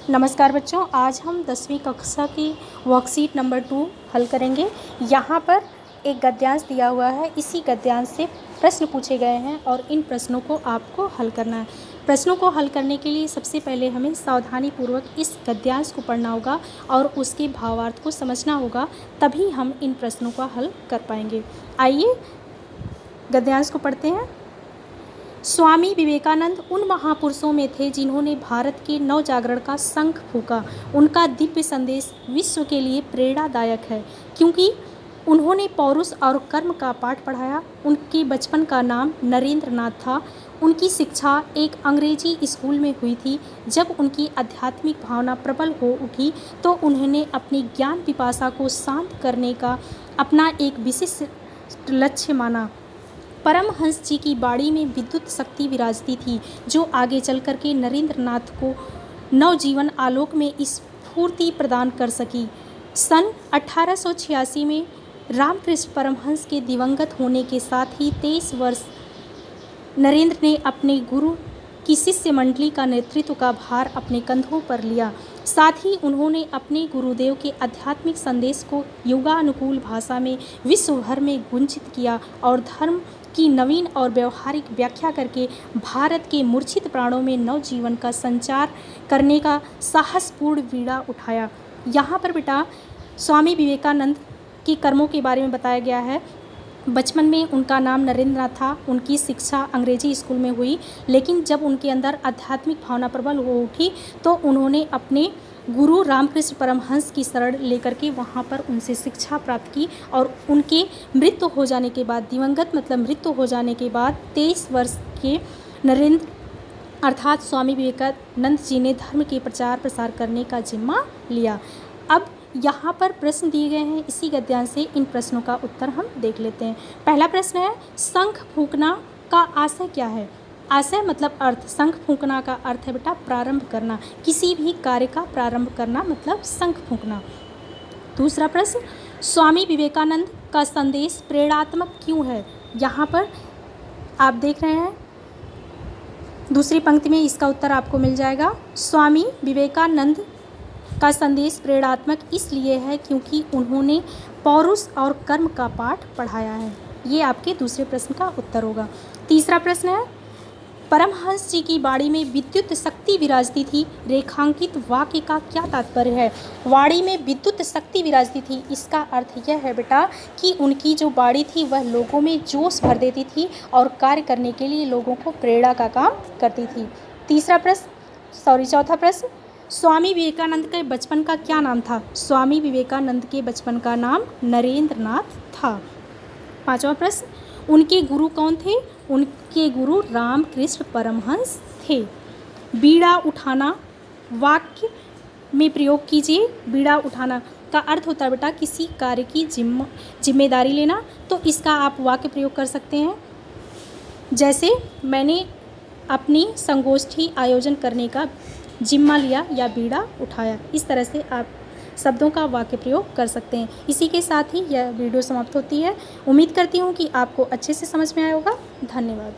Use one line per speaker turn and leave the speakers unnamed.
नमस्कार बच्चों, आज हम 10वीं कक्षा की वर्कशीट नंबर 2 हल करेंगे। यहाँ पर एक गद्यांश दिया हुआ है, इसी गद्यांश से प्रश्न पूछे गए हैं और इन प्रश्नों को आपको हल करना है। प्रश्नों को हल करने के लिए सबसे पहले हमें सावधानीपूर्वक इस गद्यांश को पढ़ना होगा और उसके भावार्थ को समझना होगा, तभी हम इन प्रश्नों का हल कर पाएंगे। आइए गद्यांश को पढ़ते हैं। स्वामी विवेकानंद उन महापुरुषों में थे जिन्होंने भारत के नवजागरण का शंख फूंका। उनका दिव्य संदेश विश्व के लिए प्रेरणादायक है, क्योंकि उन्होंने पौरुष और कर्म का पाठ पढ़ाया। उनके बचपन का नाम नरेंद्र नाथ था। उनकी शिक्षा एक अंग्रेजी स्कूल में हुई थी। जब उनकी आध्यात्मिक भावना प्रबल हो उठी तो उन्होंने अपनी ज्ञान पिपासा को शांत करने का अपना एक विशिष्ट लक्ष्य माना। परमहंस जी की बाड़ी में विद्युत शक्ति विराजती थी, जो आगे चल कर के नरेंद्र नाथ को नवजीवन आलोक में स्फूर्ति प्रदान कर सकी। सन 1886 में रामकृष्ण परमहंस के दिवंगत होने के साथ ही 23 वर्ष नरेंद्र ने अपने गुरु की शिष्य मंडली का नेतृत्व का भार अपने कंधों पर लिया। साथ ही उन्होंने अपने गुरुदेव के आध्यात्मिक संदेश को युगानुकूल भाषा में विश्व भर में गुंजित किया और धर्म की नवीन और व्यवहारिक व्याख्या करके भारत के मूर्छित प्राणों में नवजीवन का संचार करने का साहसपूर्ण बीड़ा उठाया। यहाँ पर बेटा स्वामी विवेकानंद के कर्मों के बारे में बताया गया है। बचपन में उनका नाम नरेंद्र नाथ था। उनकी शिक्षा अंग्रेजी स्कूल में हुई, लेकिन जब उनके अंदर आध्यात्मिक भावना प्रबल हो उठी तो उन्होंने अपने गुरु रामकृष्ण परमहंस की शरण लेकर के वहाँ पर उनसे शिक्षा प्राप्त की और उनके मृत्यु हो जाने के बाद, दिवंगत मतलब मृत्यु हो जाने के बाद 23 वर्ष के नरेंद्र अर्थात स्वामी विवेकानंद जी ने धर्म के प्रचार प्रसार करने का जिम्मा लिया। अब यहाँ पर प्रश्न दिए गए हैं, इसी गद्यांश से इन प्रश्नों का उत्तर हम देख लेते हैं। पहला प्रश्न है, शंख फूंकना का आशय क्या है? आशय मतलब अर्थ। शंख फूंकना का अर्थ है बेटा प्रारंभ करना, किसी भी कार्य का प्रारंभ करना मतलब शंख फूंकना। दूसरा प्रश्न, स्वामी विवेकानंद का संदेश प्रेरणात्मक क्यों है? यहाँ पर आप देख रहे हैं दूसरी पंक्ति में इसका उत्तर आपको मिल जाएगा। स्वामी विवेकानंद का संदेश प्रेरणात्मक इसलिए है क्योंकि उन्होंने पौरुष और कर्म का पाठ पढ़ाया है। ये आपके दूसरे प्रश्न का उत्तर होगा। तीसरा प्रश्न है, परमहंस जी की वाणी में विद्युत शक्ति विराजती थी। रेखांकित वाक्य का क्या तात्पर्य है? वाणी में विद्युत शक्ति विराजती थी, इसका अर्थ यह है बेटा कि उनकी जो वाणी थी वह लोगों में जोश भर देती थी और कार्य करने के लिए लोगों को प्रेरणा का काम करती थी। चौथा प्रश्न, स्वामी विवेकानंद के बचपन का क्या नाम था? स्वामी विवेकानंद के बचपन का नाम नरेंद्र नाथ था। पांचवा प्रश्न, उनके गुरु कौन थे? उनके गुरु रामकृष्ण परमहंस थे। बीड़ा उठाना वाक्य में प्रयोग कीजिए। बीड़ा उठाना का अर्थ होता है बेटा किसी कार्य की जिम्मेदारी लेना, तो इसका आप वाक्य प्रयोग कर सकते हैं। जैसे मैंने अपनी संगोष्ठी आयोजन करने का जिम्मा लिया या बीड़ा उठाया, इस तरह से आप शब्दों का वाक्य प्रयोग कर सकते हैं। इसी के साथ ही यह वीडियो समाप्त होती है। उम्मीद करती हूँ कि आपको अच्छे से समझ में आया होगा। धन्यवाद।